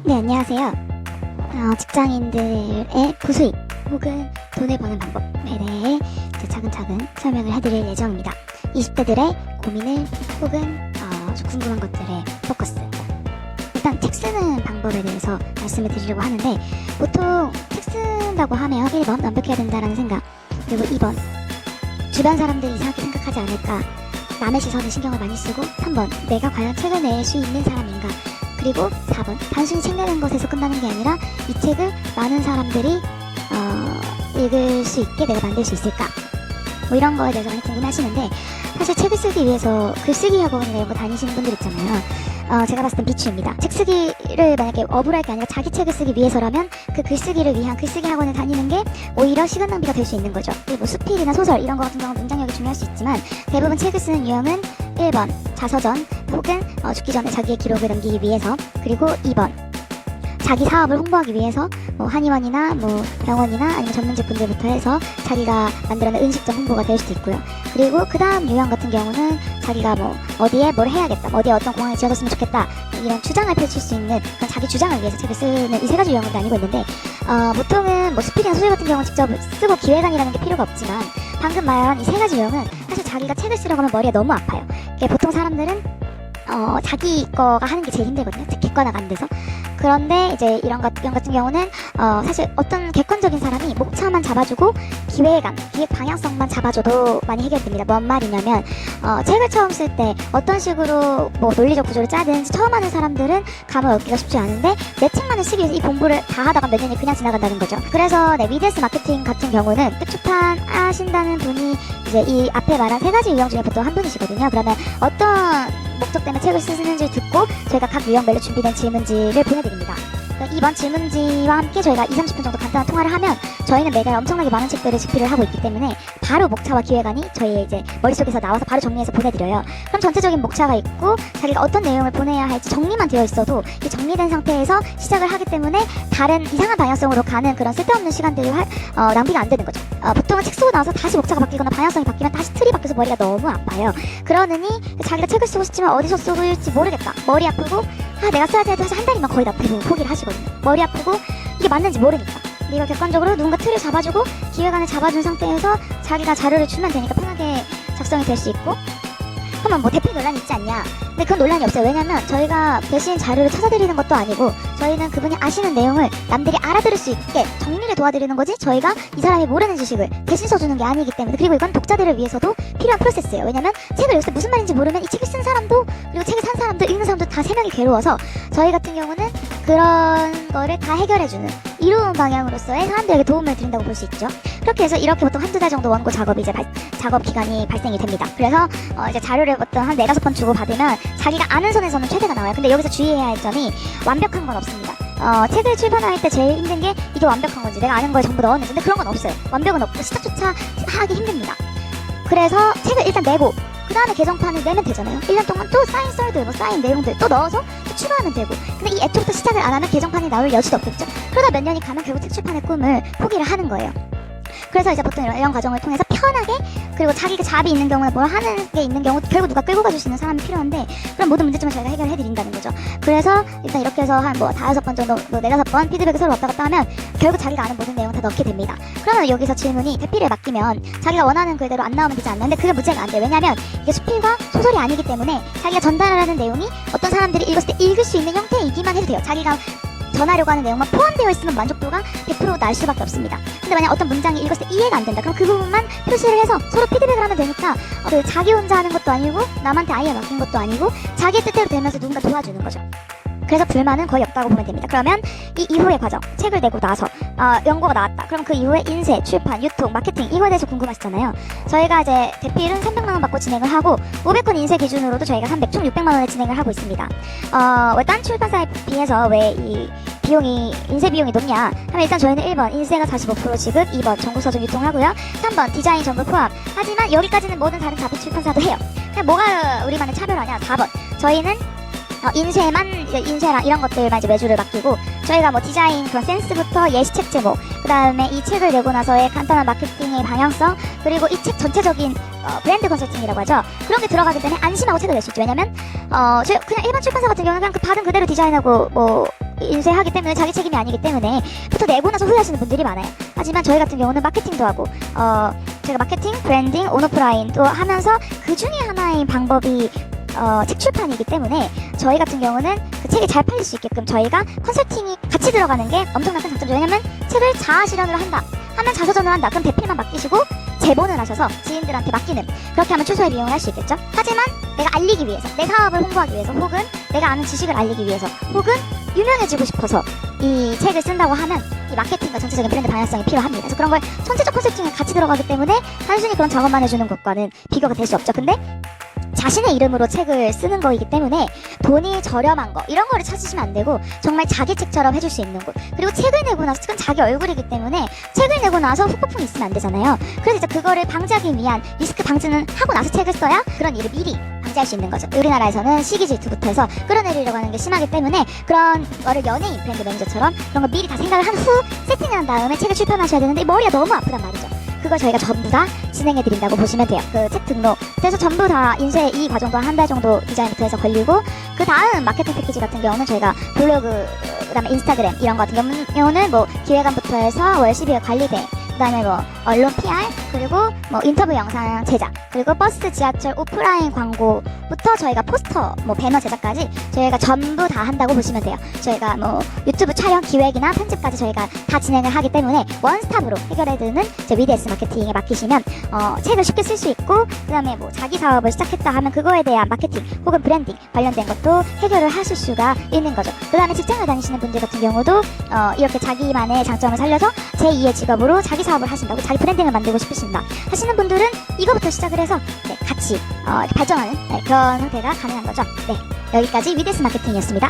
네, 안녕하세요. 직장인들의 부수입 혹은 돈을 버는 방법에 대해 이제 차근차근 설명을 해드릴 예정입니다. 20대들의 고민을 혹은 궁금한 것들의 포커스. 일단 책 쓰는 방법에 대해서 말씀을 드리려고 하는데, 보통 책 쓴다고 하면 1번 완벽해야 된다라는 생각, 그리고 2번 주변 사람들이 이상하게 생각하지 않을까, 남의 시선에 신경을 많이 쓰고, 3번 내가 과연 책을 낼 수 있는 사람인가, 그리고 4번 단순히 책 내는 것에서 끝나는 게 아니라 이 책을 많은 사람들이 읽을 수 있게 내가 만들 수 있을까, 뭐 이런 거에 대해서 많이 궁금해하시는데, 사실 책을 쓰기 위해서 글쓰기 학원이나 이런 거 다니시는 분들 있잖아요. 제가 봤을 땐 비추입니다. 책 쓰기를 만약에 업으로 할 게 아니라 자기 책을 쓰기 위해서라면 그 글쓰기를 위한 글쓰기 학원을 다니는 게 오히려 시간 낭비가 될 수 있는 거죠. 그리고 수필이나 소설 이런 거 같은 경우는 문장력이 중요할 수 있지만, 대부분 책을 쓰는 유형은 1번 자서전 혹은 죽기 전에 자기의 기록을 남기기 위해서, 그리고 2번 자기 사업을 홍보하기 위해서 뭐 한의원이나 뭐 병원이나 아니면 전문직군들부터 해서 자기가 만들어낸 음식점 홍보가 될 수도 있고요. 그리고 그 다음 유형 같은 경우는 자기가 뭐 어디에 뭘 해야겠다, 어디에 어떤 공항이 지어졌으면 좋겠다, 이런 주장을 펼칠 수 있는 그런 자기 주장을 위해서 책을 쓰는 이 세 가지 유형을 나뉘고 있는데, 보통은 뭐 수필이나 소설 같은 경우는 직접 쓰고 기획안이라는 게 필요가 없지만, 방금 말한 이 세 가지 유형은 사실 자기가 책을 쓰려고 하면 머리가 너무 아파요. 보통 사람들은 자기 거가 하는 게 제일 힘들거든요. 객관화가 안 돼서. 그런데 이제 이런 같은 경우는 사실 어떤 객관적인 사람이 목차만 잡아주고 기획 방향성만 잡아줘도 많이 해결됩니다. 뭔 말이냐면 책을 처음 쓸 때 어떤 식으로 뭐 논리적 구조를 짜든지 처음 하는 사람들은 감을 얻기가 쉽지 않은데, 내 책만을 쓰기 위해서 이 공부를 다 하다가 몇 년이 그냥 지나간다는 거죠. 그래서 위드스 마케팅 같은 경우는 끝출판 하신다는 분이 이제 이 앞에 말한 세 가지 유형 중에 보통 한 분이시거든요. 그러면 어떤 목적 때문에 책을 쓰는지를 듣고 저희가 각 유형별로 준비된 질문지를 보내드립니다. 이번 질문지와 함께 저희가 20-30분 정도 간단한 통화를 하면, 저희는 매달 엄청나게 많은 책들을 집필을 하고 있기 때문에 바로 목차와 기획안이 저희의 이제 머릿속에서 나와서 바로 정리해서 보내드려요. 그럼 전체적인 목차가 있고 자기가 어떤 내용을 보내야 할지 정리만 되어 있어도 이 정리된 상태에서 시작을 하기 때문에 다른 이상한 방향성으로 가는 그런 쓸데없는 시간들이 낭비가 안 되는 거죠. 보통은 책 쓰고 나서 다시 목차가 바뀌거나 방향성이 바뀌면 다시 틀이 바뀌어서 머리가 너무 아파요. 그러느니 자기가 책을 쓰고 싶지만 어디서 쓸지 모르겠다, 머리 아프고 내가 써야 돼도 사실 한 달이면 거의 다 대부분 포기를 하시거든요. 머리 아프고 이게 맞는지 모르니까. 근데 이걸 객관적으로 누군가 틀을 잡아주고 기획안을 잡아준 상태에서 자기가 자료를 주면 되니까 편하게 작성이 될 수 있고, 그러면 뭐 대필 논란이 있지 않냐? 근데 그건 논란이 없어요. 왜냐면 저희가 대신 자료를 찾아드리는 것도 아니고, 저희는 그분이 아시는 내용을 남들이 알아들을 수 있게 정리를 도와드리는 거지, 저희가 이 사람이 모르는 지식을 대신 써주는 게 아니기 때문에. 그리고 이건 독자들을 위해서도 필요한 프로세스예요. 왜냐면 책을 읽을 때 무슨 말인지 모르면 이 책을 쓴 사람도 그리고 책을 산 사람도 읽는 사람도 다 세 명이 괴로워서, 저희 같은 경우는 그런 거를 다 해결해주는 이로운 방향으로서의 사람들에게 도움을 드린다고 볼 수 있죠. 그렇게 해서 이렇게 보통 한두 달 정도 원고 작업이 이제 작업 기간이 발생이 됩니다. 그래서 이제 자료를 보통 한 4-5번 주고 받으면 자기가 아는 선에서는 최대가 나와요. 근데 여기서 주의해야 할 점이, 완벽한 건 없습니다. 책을 출판할 때 제일 힘든 게 이게 완벽한 건지, 내가 아는 걸 전부 넣었는지. 근데 그런 건 없어요. 완벽은 없고 시작조차 하기 힘듭니다. 그래서 책을 일단 내고 그 다음에 개정판을 내면 되잖아요. 1년 동안 또 쌓인 썰들, 뭐 쌓인 내용들 또 넣어서 또 추가하면 되고. 근데 이 애초부터 시작을 안 하면 개정판이 나올 여지도 없겠죠. 그러다 몇 년이 가면 결국 책 출판의 꿈을 포기를 하는 거예요. 그래서 이제 보통 이런 과정을 통해서 편하게, 그리고 자기가 잡이 있는 경우나 뭘 하는 게 있는 경우 결국 누가 끌고 가줄 수 있는 사람이 필요한데, 그런 모든 문제점을 저희가 해결해드린다는 거죠. 그래서 일단 이렇게 해서 한 뭐 5번 정도, 4-5번 피드백을 서로 왔다 갔다 하면 결국 자기가 아는 모든 내용을 다 넣게 됩니다. 그러면 여기서 질문이, 대필을 맡기면 자기가 원하는 글대로 안 나오면 되지 않나? 근데 그게 문제가 안 돼요. 왜냐면 이게 수필과 소설이 아니기 때문에 자기가 전달하는 내용이 어떤 사람들이 읽었을 때 읽을 수 있는 형태이기만 해도 돼요. 자기가 전하려고 하는 내용만 포함되어 있으면 만족도가 100% 날 수밖에 없습니다. 근데 만약 어떤 문장이 읽었을 때 이해가 안 된다, 그럼 그 부분만 표시를 해서 서로 피드백을 하면 되니까, 자기 혼자 하는 것도 아니고 남한테 아예 맡긴 것도 아니고 자기 뜻대로 되면서 누군가 도와주는 거죠. 그래서 불만은 거의 없다고 보면 됩니다. 그러면 이 이후의 과정, 책을 내고 나서 연고가 나왔다. 그럼 그 이후에 인쇄, 출판, 유통, 마케팅, 이거에 대해서 궁금하시잖아요. 저희가 이제 대필은 300만 원 받고 진행을 하고, 500건 인쇄 기준으로도 저희가 300, 총 600만 원에 진행을 하고 있습니다. 왜 딴 출판사에 비해서 왜 이 인쇄 비용이 높냐 하면, 일단 저희는 1번 인쇄가 45% 지급, 2번 전국 서점 유통하고요, 3번 디자인 전부 포함. 하지만 여기까지는 모든 다른 자필 출판사도 해요. 그냥 뭐가 우리만의 차별화냐? 4번 저희는 인쇄랑 이런 것들만 이제 외주를 맡기고, 저희가 뭐 디자인 그런 센스부터 예시책 제목, 그 다음에 이 책을 내고 나서의 간단한 마케팅의 방향성, 그리고 이 책 전체적인 브랜드 컨설팅이라고 하죠. 그런 게 들어가기 때문에 안심하고 책을 낼 수 있죠. 왜냐면 저희 그냥 일반 출판사 같은 경우는 그냥 그 받은 그대로 디자인하고 뭐 인쇄하기 때문에 자기 책임이 아니기 때문에 부터 내고 나서 후회하시는 분들이 많아요. 하지만 저희 같은 경우는 마케팅도 하고 제가 마케팅, 브랜딩, 온오프라인도 하면서 그 중에 하나인 방법이 책 출판이기 때문에 저희 같은 경우는 그 책이 잘 팔릴 수 있게끔 저희가 컨설팅이 같이 들어가는 게 엄청난 큰 장점이죠. 왜냐면 책을 자아 실현을 한다 하면 자서전을 한다 그럼 대필만 맡기시고 제본을 하셔서 지인들한테 맡기는, 그렇게 하면 최소의 비용을 할 수 있겠죠. 하지만 내가 알리기 위해서, 내 사업을 홍보하기 위해서, 혹은 내가 아는 지식을 알리기 위해서, 혹은 유명해지고 싶어서 이 책을 쓴다고 하면 이 마케팅과 전체적인 브랜드 방향성이 필요합니다. 그래서 그런 걸 전체적 컨설팅에 같이 들어가기 때문에 단순히 그런 작업만 해주는 것과는 비교가 될 수 없죠. 근데 자신의 이름으로 책을 쓰는 거이기 때문에 돈이 저렴한 거 이런 거를 찾으시면 안 되고 정말 자기 책처럼 해줄 수 있는 곳, 그리고 책을 내고 나서 책은 자기 얼굴이기 때문에 책을 내고 나서 후폭풍이 있으면 안 되잖아요. 그래서 이제 그거를 방지하기 위한 리스크 방지는 하고 나서 책을 써야 그런 일을 미리 방지할 수 있는 거죠. 우리나라에서는 시기 질투부터 해서 끌어내리려고 하는 게 심하기 때문에 그런 거를 연예인 브랜드 매니저처럼 그런 거 미리 다 생각을 한 후 세팅을 한 다음에 책을 출판하셔야 되는데 머리가 너무 아프단 말이죠. 그걸 저희가 전부 다 진행해드린다고 보시면 돼요. 그 책 등록, 그래서 전부 다 인쇄 이 과정도 한 달 정도 디자인부터 해서 걸리고, 그 다음 마케팅 패키지 같은 경우는 저희가 블로그, 그 다음에 인스타그램 이런 거 같은 경우는 뭐 기획안부터 해서 월 12회 관리대, 그 다음에 뭐 언론 PR, 그리고 뭐 인터뷰 영상 제작, 그리고 버스, 지하철, 오프라인 광고부터 저희가 포스터, 뭐 배너 제작까지 저희가 전부 다 한다고 보시면 돼요. 저희가 뭐 유튜브 촬영, 기획이나 편집까지 저희가 다 진행을 하기 때문에 원스톱으로 해결해드리는 위드에스 마케팅에 맡기시면 책을 쉽게 쓸 수 있고, 그 다음에 뭐 자기 사업을 시작했다 하면 그거에 대한 마케팅 혹은 브랜딩 관련된 것도 해결을 하실 수가 있는 거죠. 그 다음에 직장을 다니시는 분들 같은 경우도 이렇게 자기만의 장점을 살려서 제2의 직업으로 자기 사업을 하신다고, 자기 브랜딩을 만들고 싶으신다 하시는 분들은 이거부터 시작을 해서 같이 이렇게 발전하는 그런 형태가 가능한 거죠. 네, 여기까지 위드에스 마케팅이었습니다.